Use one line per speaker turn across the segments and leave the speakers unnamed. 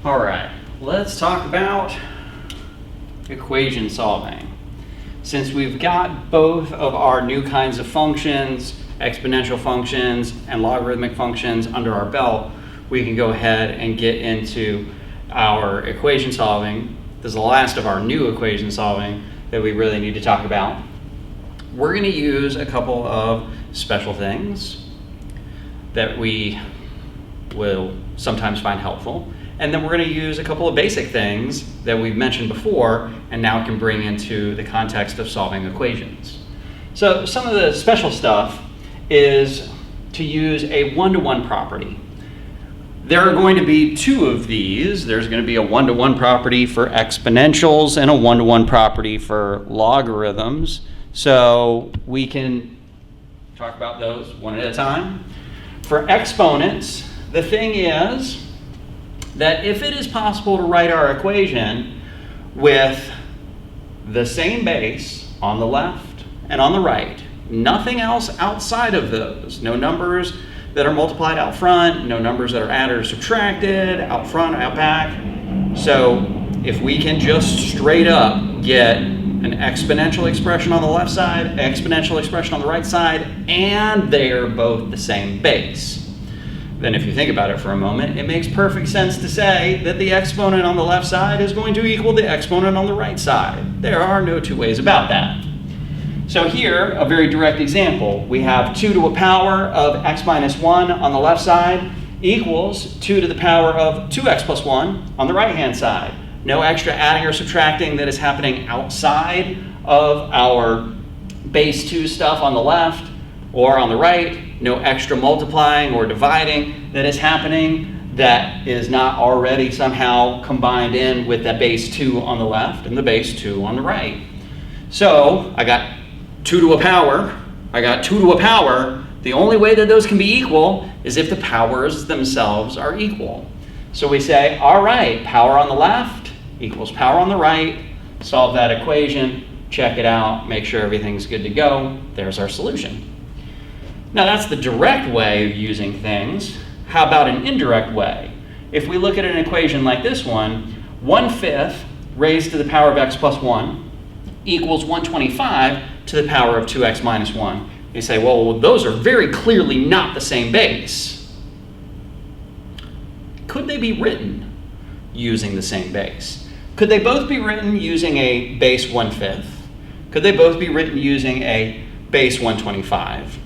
All right, let's talk about equation solving. Since we've got both of our new kinds of functions, exponential functions and logarithmic functions under our belt, we can go ahead and get into our equation solving. This is the last of our new equation solving that we really need to talk about. We're going to use a couple of special things that we will sometimes find helpful. And then we're going to use a couple of basic things that we've mentioned before and now can bring into the context of solving equations. So some of the special stuff is to use a one-to-one property. There are going to be two of these. There's going to be a one-to-one property for exponentials and a one-to-one property for logarithms. So we can talk about those one at a time. For exponents, the thing is that if it is possible to write our equation with the same base on the left and on the right, nothing else outside of those, no numbers that are multiplied out front, no numbers that are added or subtracted, out front, out back. So if we can just straight up get an exponential expression on the left side, exponential expression on the right side, and they are both the same base, then if you think about it for a moment, it makes perfect sense to say that the exponent on the left side is going to equal the exponent on the right side. There are no two ways about that. So here, a very direct example. We have 2 to the power of x minus 1 on the left side equals 2 to the power of 2x plus 1 on the right-hand side. No extra adding or subtracting that is happening outside of our base 2 stuff on the left or on the right. No extra multiplying or dividing that is happening that is not already somehow combined in with the base 2 on the left and the base 2 on the right. So I got 2 to a power. I got 2 to a power. The only way that those can be equal is if the powers themselves are equal. So we say, all right, power on the left equals power on the right. Solve that equation, check it out, make sure everything's good to go. There's our solution. Now that's the direct way of using things. How about an indirect way? If we look at an equation like this one, 1/5 raised to the power of x plus 1 equals 125 to the power of 2x minus 1. You say, well, those are very clearly not the same base. Could they be written using the same base? Could they both be written using a base 1/5? Could they both be written using a base 125?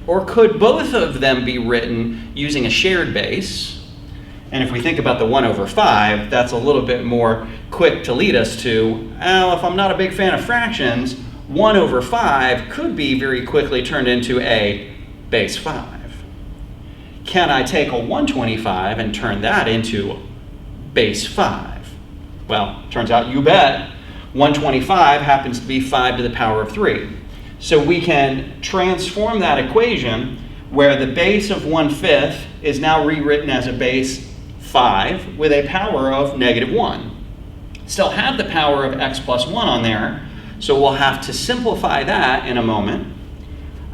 Or could both of them be written using a shared base? And if we think about the 1/5, that's a little bit more quick to lead us to, well, if I'm not a big fan of fractions, 1/5 could be very quickly turned into a base 5. Can I take a 125 and turn that into base 5? Well, turns out you bet. 125 happens to be 5 to the power of 3. So we can transform that equation where the base of 1/5 is now rewritten as a base 5 with a power of -1. Still have the power of x plus 1 on there, so we'll have to simplify that in a moment.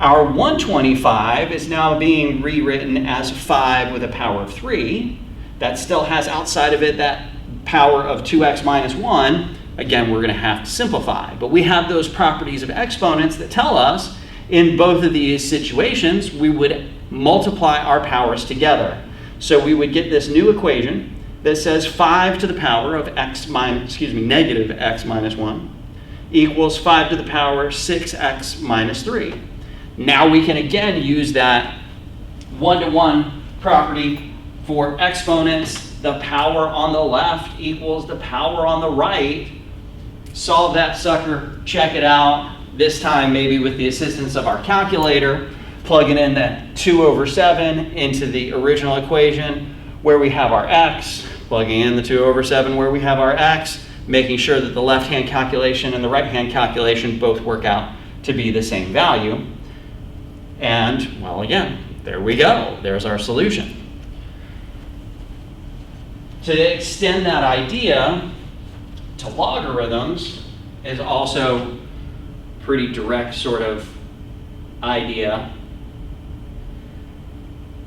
Our 125 is now being rewritten as 5 with a power of 3. That still has outside of it that power of 2x minus 1. Again, we're going to have to simplify. But we have those properties of exponents that tell us in both of these situations, we would multiply our powers together. So we would get this new equation that says 5 to the power of negative x minus 1 equals 5 to the power 6x minus 3. Now we can again use that one-to-one property for exponents. The power on the left equals the power on the right. Solve that sucker, check it out, this time maybe with the assistance of our calculator, plugging in that 2/7 into the original equation where we have our x, plugging in the 2/7 where we have our x, making sure that the left-hand calculation and the right-hand calculation both work out to be the same value. And, well, again, there we go. There's our solution. To extend that idea to logarithms is also pretty direct sort of idea.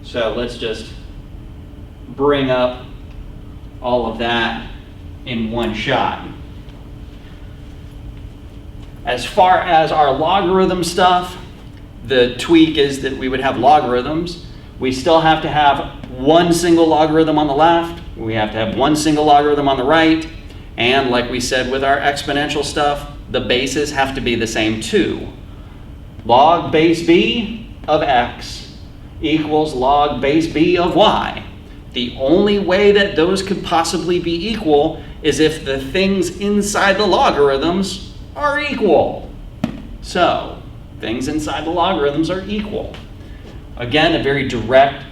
So let's just bring up all of that in one shot. As far as our logarithm stuff, the tweak is that we would have logarithms. We still have to have one single logarithm on the left. We have to have one single logarithm on the right. And like we said with our exponential stuff, the bases have to be the same too. Log base b of x equals log base b of y. The only way that those could possibly be equal is if the things inside the logarithms are equal. So, things inside the logarithms are equal. Again, a very direct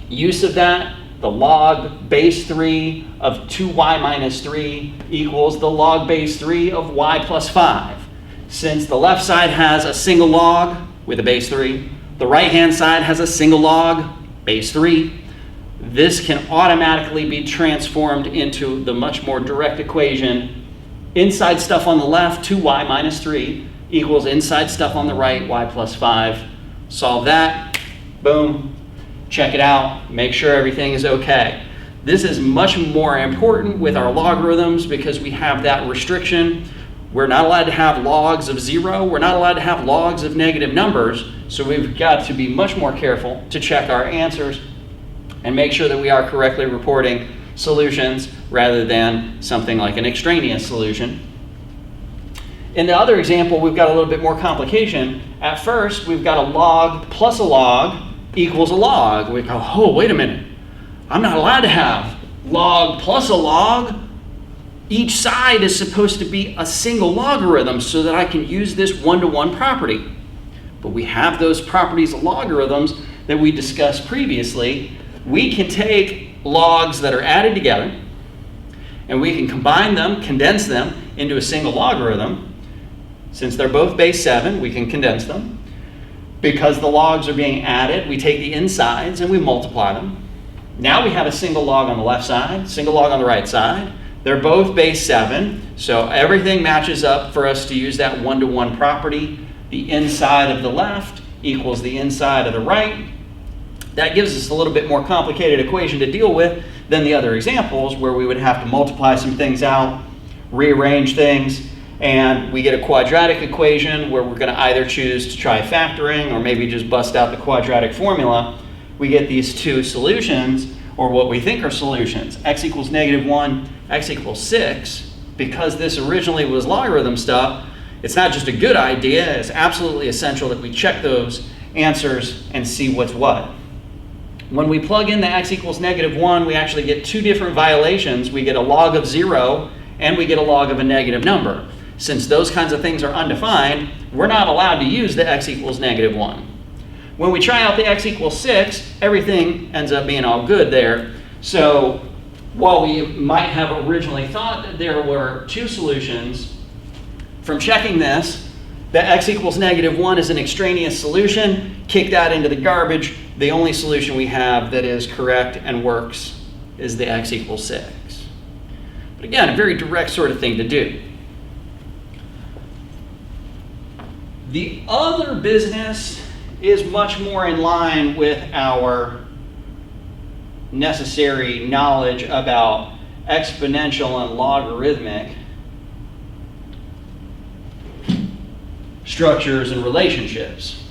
use of that. The log base 3 of 2y minus 3 equals the log base 3 of y plus 5. Since the left side has a single log with a base 3, the right-hand side has a single log, base 3. This can automatically be transformed into the much more direct equation. Inside stuff on the left, 2y minus 3, equals inside stuff on the right, y plus 5. Solve that, boom, check it out, make sure everything is okay. This is much more important with our logarithms because we have that restriction. We're not allowed to have logs of 0. We're not allowed to have logs of negative numbers. So we've got to be much more careful to check our answers and make sure that we are correctly reporting solutions rather than something like an extraneous solution. In the other example, we've got a little bit more complication. At first, we've got a log plus a log equals a log. We go, oh, wait a minute. I'm not allowed to have log plus a log. Each side is supposed to be a single logarithm so that I can use this one-to-one property. But we have those properties of logarithms that we discussed previously. We can take logs that are added together and we can combine them, condense them into a single logarithm. Since they're both base 7, we can condense them. Because the logs are being added, we take the insides and we multiply them. Now we have a single log on the left side, single log on the right side. They're both base 7, so everything matches up for us to use that one-to-one property. The inside of the left equals the inside of the right. That gives us a little bit more complicated equation to deal with than the other examples where we would have to multiply some things out, rearrange things, and we get a quadratic equation where we're going to either choose to try factoring or maybe just bust out the quadratic formula. We get these two solutions, or what we think are solutions. X equals -1, x equals 6. Because this originally was logarithm stuff, it's not just a good idea, it's absolutely essential that we check those answers and see what's what. When we plug in the x equals -1, we actually get two different violations. We get a log of 0 and we get a log of a negative number. Since those kinds of things are undefined, we're not allowed to use the x equals -1. When we try out the x equals 6, everything ends up being all good there. So while we might have originally thought that there were two solutions, from checking this, the x equals -1 is an extraneous solution. Kick that into the garbage. The only solution we have that is correct and works is the x equals 6. But again, a very direct sort of thing to do. The other business is much more in line with our necessary knowledge about exponential and logarithmic structures and relationships.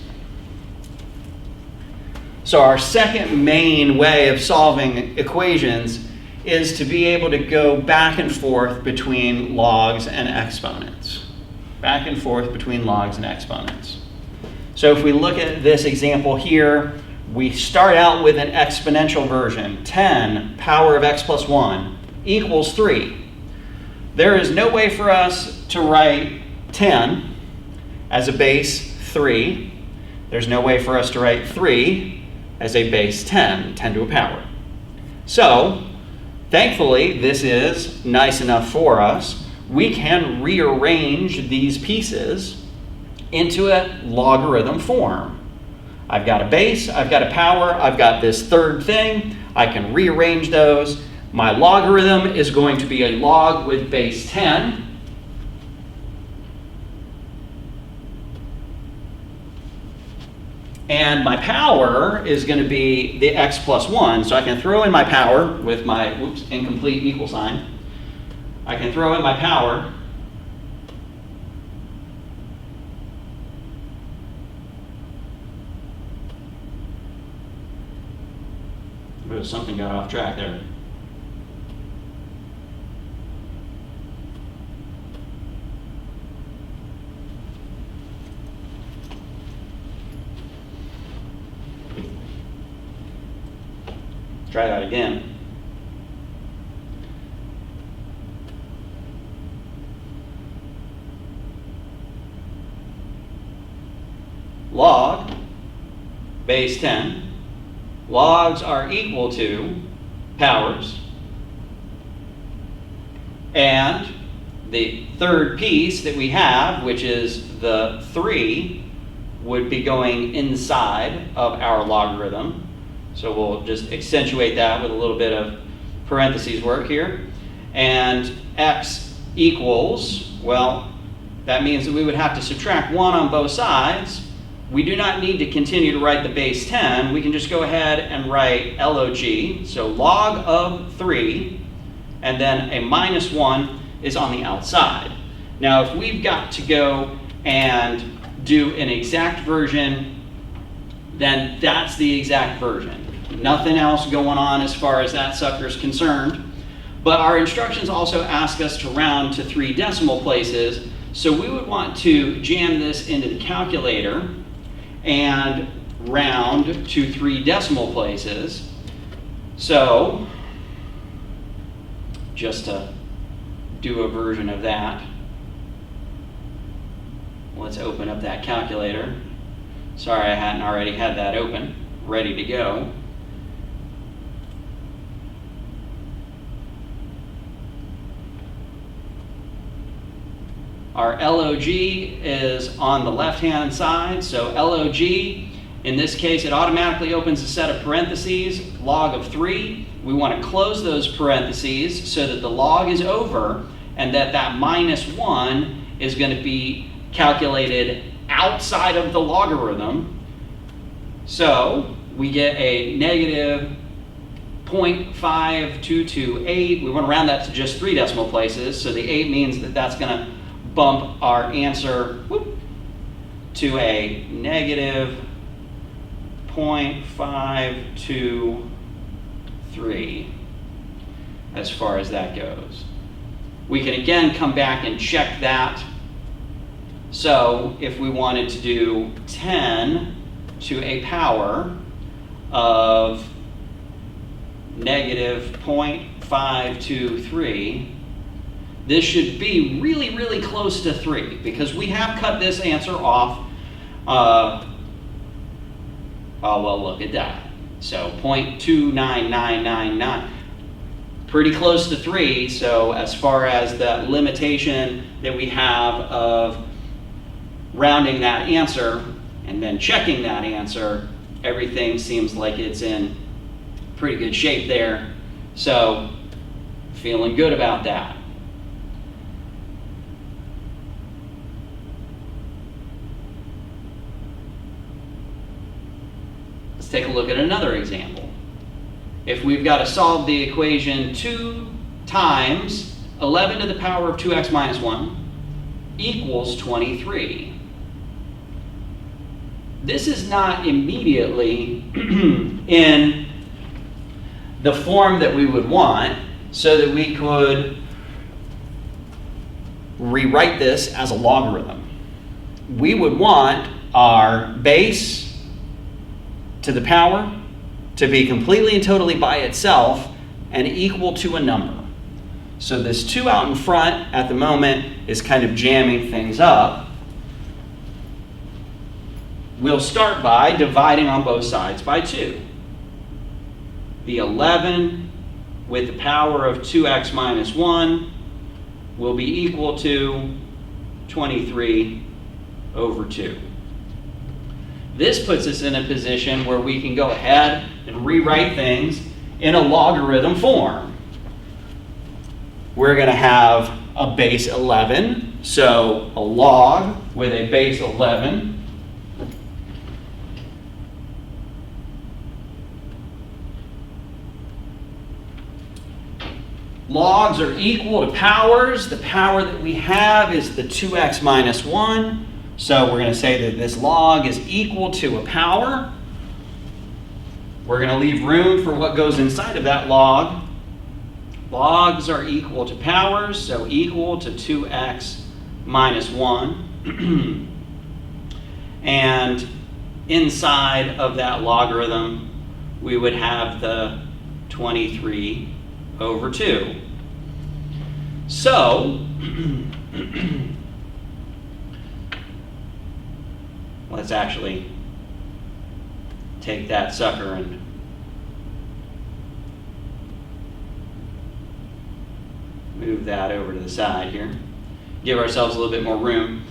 So our second main way of solving equations is to be able to go back and forth between logs and exponents. Back and forth between logs and exponents. So if we look at this example here, we start out with an exponential version. 10 power of x plus 1 equals 3. There is no way for us to write 10 as a base 3. There's no way for us to write 3 as a base 10, 10 to a power. So, thankfully, this is nice enough for us. We can rearrange these pieces into a logarithm form. I've got a base, I've got a power, I've got this third thing. I can rearrange those. My logarithm is going to be a log with base 10. And my power is going to be the x plus 1. So I can throw in my power with my, incomplete equal sign. I can throw in my power. But something got off track there. Try that again. Log base 10. Logs are equal to powers. And the third piece that we have, which is the 3, would be going inside of our logarithm. So we'll just accentuate that with a little bit of parentheses work here. And x equals, well, that means that we would have to subtract 1 on both sides. We do not need to continue to write the base 10. We can just go ahead and write log, so log of 3, and then a minus 1 is on the outside. Now, if we've got to go and do an exact version, then that's the exact version. Nothing else going on as far as that sucker is concerned. But our instructions also ask us to round to 3 decimal places, so we would want to jam this into the calculator and round to 3 decimal places. So, just to do a version of that, let's open up that calculator. Sorry, I hadn't already had that open, ready to go. Our LOG is on the left-hand side, so LOG, in this case, it automatically opens a set of parentheses, log of 3. We want to close those parentheses so that the log is over and that minus 1 is going to be calculated outside of the logarithm. So we get a negative 0.5228. We want to round that to just 3 decimal places, so the 8 means that that's going to bump our answer to a negative 0.523 as far as that goes. We can again come back and check that. So if we wanted to do 10 to a power of negative 0.523, this should be really, really close to 3 because we have cut this answer off. Oh, well, look at that. So 0.29999, pretty close to 3. So as far as the limitation that we have of rounding that answer and then checking that answer, everything seems like it's in pretty good shape there. So feeling good about that. Let's take a look at another example. If we've got to solve the equation 2 times 11 to the power of 2x minus 1 equals 23. This is not immediately in the form that we would want, so that we could rewrite this as a logarithm. We would want our base to the power to be completely and totally by itself and equal to a number. So this 2 out in front at the moment is kind of jamming things up. We'll start by dividing on both sides by 2. The 11 with the power of 2x minus 1 will be equal to 23 over 2. This puts us in a position where we can go ahead and rewrite things in a logarithm form. We're going to have a base 11, so a log with a base 11 logs are equal to powers. The power that we have is the 2x minus 1. So we're going to say that this log is equal to a power. We're going to leave room for what goes inside of that log. Logs are equal to powers, so equal to 2x minus 1. And inside of that logarithm, we would have the 23 over 2. So, let's actually take that sucker and move that over to the side here. Give ourselves a little bit more room.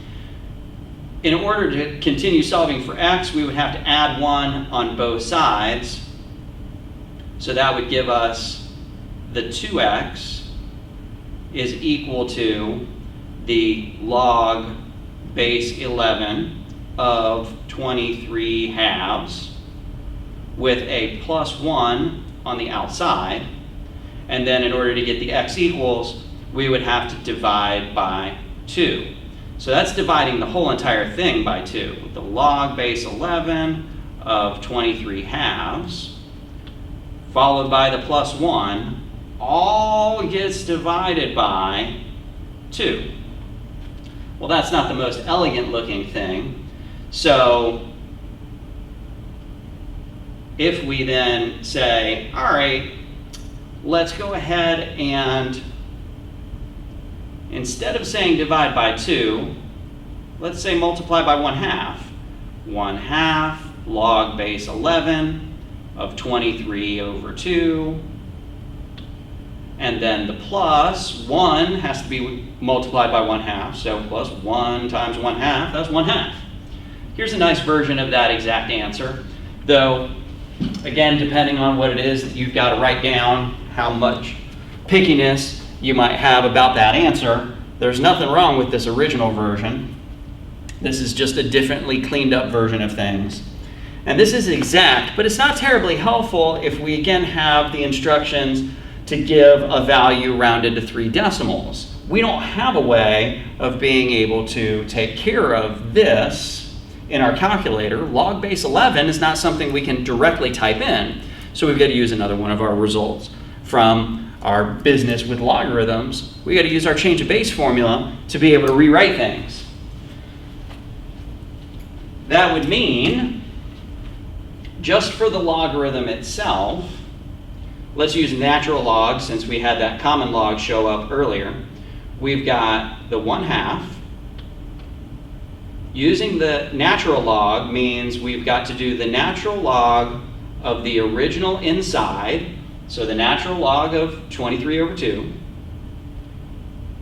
In order to continue solving for x, we would have to add 1 on both sides. So that would give us the 2x is equal to the log base 11 of 23 halves with a plus 1 on the outside. And then in order to get the x equals, we would have to divide by 2. So that's dividing the whole entire thing by 2. The log base 11 of 23 halves, followed by the plus 1, all gets divided by 2. Well, that's not the most elegant looking thing. So if we then say, all right, let's go ahead and instead of saying divide by 2, let's say multiply by 1/2. 1/2 log base 11 of 23 over 2. And then the plus 1 has to be multiplied by 1/2. So plus 1 times 1/2, that's 1/2. Here's a nice version of that exact answer. Though, again, depending on what it is that you've got to write down, how much pickiness you might have about that answer, there's nothing wrong with this original version. This is just a differently cleaned up version of things. And this is exact, but it's not terribly helpful if we again have the instructions to give a value rounded to 3 decimals. We don't have a way of being able to take care of this in our calculator. Log base 11 is not something we can directly type in, so we've got to use another one of our results from our business with logarithms. We got to use our change of base formula to be able to rewrite things. That would mean, just for the logarithm itself, let's use natural log since we had that common log show up earlier. We've got the 1/2. Using the natural log means we've got to do the natural log of the original inside, so the natural log of 23 over 2,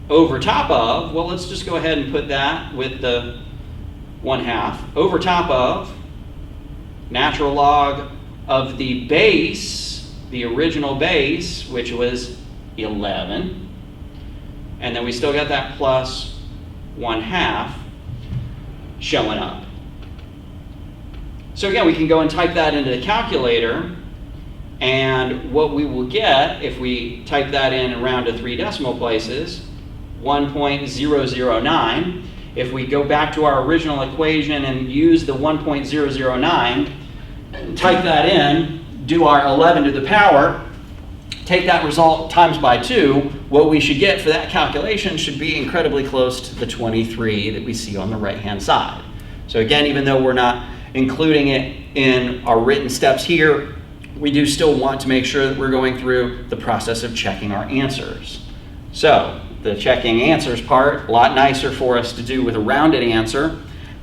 over top of, well, let's just go ahead and put that with the 1/2, over top of natural log of the base, the original base, which was 11, and then we still got that plus 1/2 showing up. So again, we can go and type that into the calculator, and what we will get if we type that in around to 3 decimal places, 1.009. If we go back to our original equation and use the 1.009, type that in, do our 11 to the power, take that result times by 2, what we should get for that calculation should be incredibly close to the 23 that we see on the right-hand side. So again, even though we're not including it in our written steps here, we do still want to make sure that we're going through the process of checking our answers. So the checking answers part, a lot nicer for us to do with a rounded answer.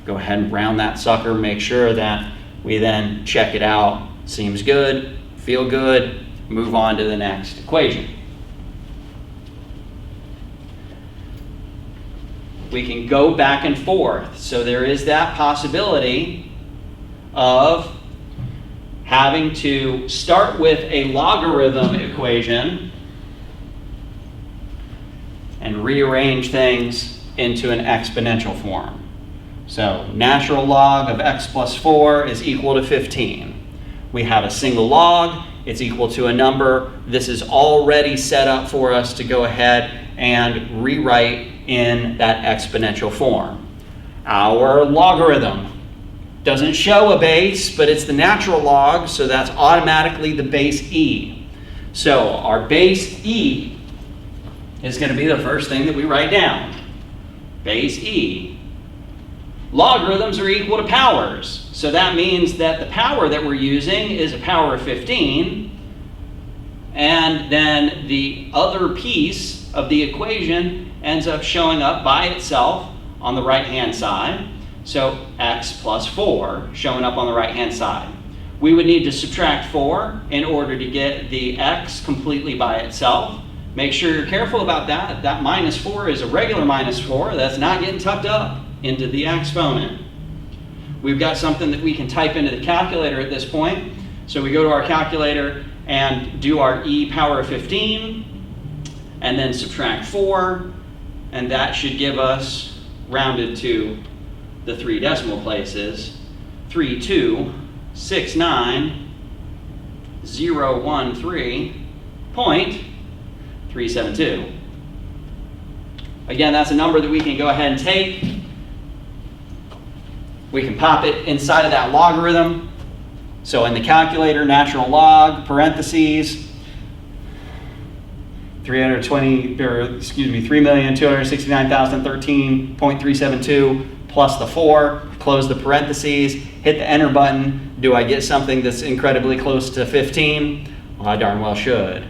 Go ahead and round that sucker, make sure that we then check it out. Seems good, feel good, move on to the next equation. We can go back and forth. So there is that possibility of having to start with a logarithm equation and rearrange things into an exponential form. So natural log of x plus 4 is equal to 15. We have a single log, it's equal to a number. This is already set up for us to go ahead and rewrite in that exponential form. Our logarithm doesn't show a base, but it's the natural log, so that's automatically the base e. So our base e is going to be the first thing that we write down. Base e. Logarithms are equal to powers, so that means that the power that we're using is a power of 15, and then the other piece of the equation ends up showing up by itself on the right-hand side. So x plus 4 showing up on the right-hand side. We would need to subtract 4 in order to get the x completely by itself. Make sure you're careful about that. That minus 4 is a regular minus 4. That's not getting tucked up into the exponent. We've got something that we can type into the calculator at this point. So we go to our calculator and do our e power of 15, and then subtract 4, and that should give us, rounded to the 3 decimal places, 3269013.372. Again, that's a number that we can go ahead and take. We can pop it inside of that logarithm. So in the calculator, natural log, parentheses, 3,269,013.372 plus the 4, close the parentheses, hit the enter button. Do I get something that's incredibly close to 15? Well, I darn well should.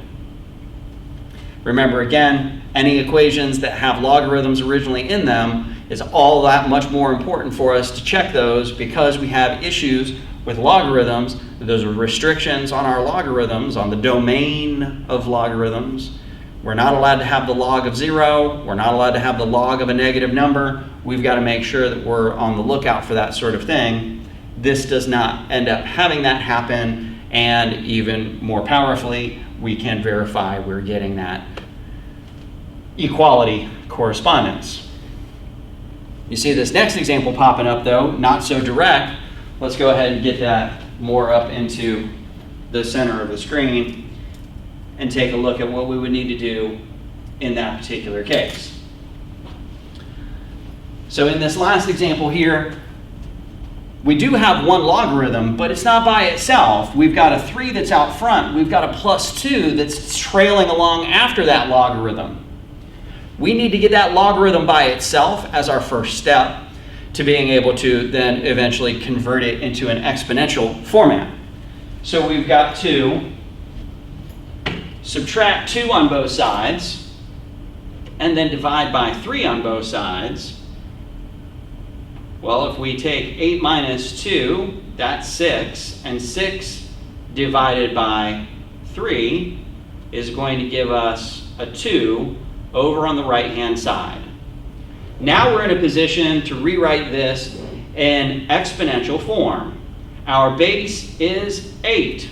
Remember again, any equations that have logarithms originally in them is all that much more important for us to check those, because we have issues with logarithms. Those are restrictions on our logarithms, on the domain of logarithms. We're not allowed to have the log of 0. We're not allowed to have the log of a negative number. We've got to make sure that we're on the lookout for that sort of thing. This does not end up having that happen, and even more powerfully, we can verify we're getting that equality correspondence. You see this next example popping up though, not so direct. Let's go ahead and get that more up into the center of the screen and take a look at what we would need to do in that particular case. So in this last example here, we do have one logarithm, but it's not by itself. We've got a 3 that's out front. We've got a plus 2 that's trailing along after that logarithm. We need to get that logarithm by itself as our first step to being able to then eventually convert it into an exponential format. So we've got to subtract 2 on both sides, and then divide by 3 on both sides. Well, if we take 8 minus 2, that's 6, and 6 divided by 3 is going to give us a 2 over on the right-hand side. Now we're in a position to rewrite this in exponential form. Our base is 8.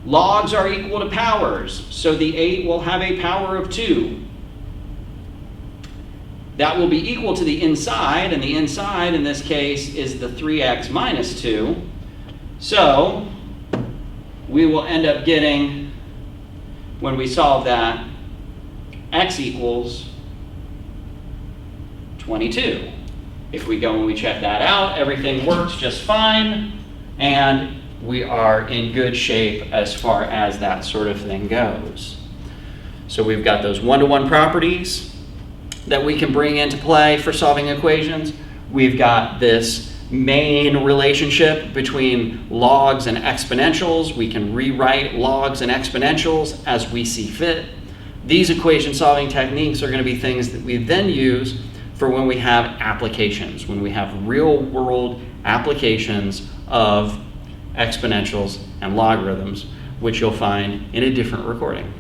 Logs are equal to powers, so the 8 will have a power of 2. That will be equal to the inside, and the inside in this case is the 3x minus 2. So we will end up getting, when we solve that, x equals 22. If we go and we check that out, everything works just fine, and we are in good shape as far as that sort of thing goes. So we've got those one-to-one properties that we can bring into play for solving equations. We've got this main relationship between logs and exponentials. We can rewrite logs and exponentials as we see fit. These equation solving techniques are going to be things that we then use for when we have applications, when we have real world applications of exponentials and logarithms, which you'll find in a different recording.